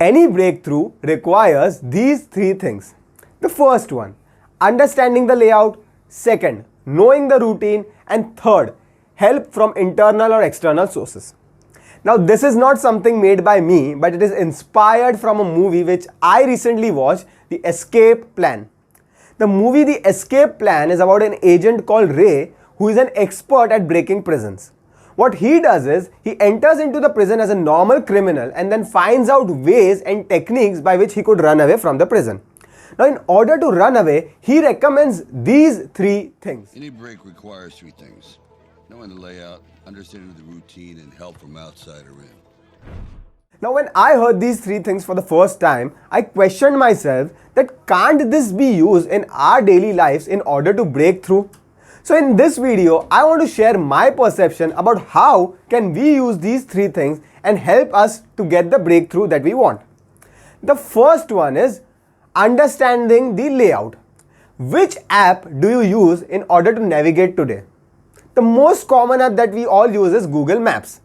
Any breakthrough requires these three things. The first one, understanding the layout. Second, knowing the routine. And third, help from internal or external sources. Now, this is not something made by me, but it is inspired from a movie which I recently watched, The Escape Plan. The movie The Escape Plan is about an agent called Ray who is an expert at breaking prisons. What he does is, he enters into the prison as a normal criminal and then finds out ways and techniques by which he could run away from the prison. Now, in order to run away, he recommends these three things. Any break requires three things: knowing the layout, understanding the routine, and help from outside or in. Now, when I heard these three things for the first time, I questioned myself that can't this be used in our daily lives in order to break through? So in this video, I want to share my perception about how can we use these three things and help us to get the breakthrough that we want. The first one is understanding the layout. Which app do you use in order to navigate today? The most common app that we all use is Google Maps.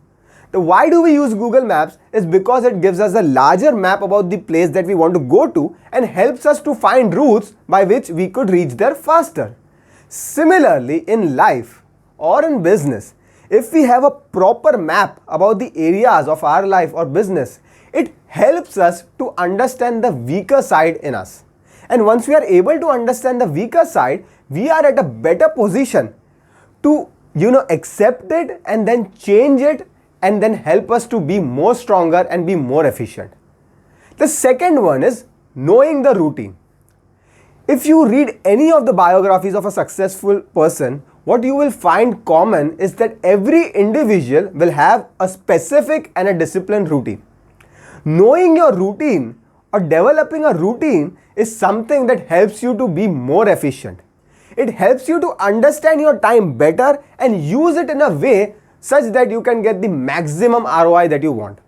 Why do we use Google Maps is because it gives us a larger map about the place that we want to go to and helps us to find routes by which we could reach there faster. Similarly, in life or in business, if we have a proper map about the areas of our life or business, it helps us to understand the weaker side in us. And once we are able to understand the weaker side, we are at a better position to accept it and then change it and then help us to be more stronger and be more efficient. The second one is knowing the routine. If you read any of the biographies of a successful person, what you will find common is that every individual will have a specific and a disciplined routine. Knowing your routine or developing a routine is something that helps you to be more efficient. It helps you to understand your time better and use it in a way such that you can get the maximum ROI that you want.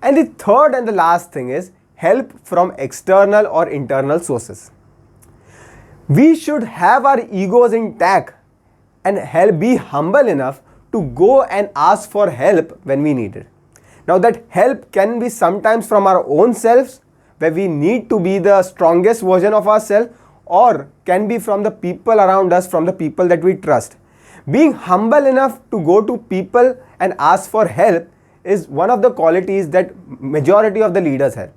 And the third and the last thing is help from external or internal sources. We should have our egos intact and be humble enough to go and ask for help when we need it. Now, that help can be sometimes from our own selves, where we need to be the strongest version of ourselves, or can be from the people around us, from the people that we trust. Being humble enough to go to people and ask for help is one of the qualities that majority of the leaders have.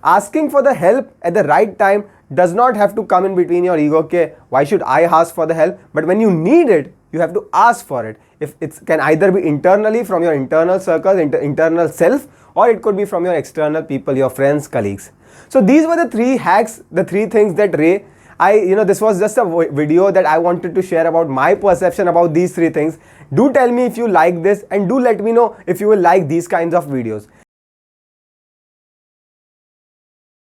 Asking for the help at the right time does not have to come in between your ego. Okay, why should I ask for the help? But when you need it, you have to ask for it. If it can either be internally from your internal circles, internal self, or it could be from your external people, your friends, colleagues. So these were the three hacks, the three things that Ray, this was just a video that I wanted to share about my perception about these three things. Do tell me if you like this and do let me know if you will like these kinds of videos.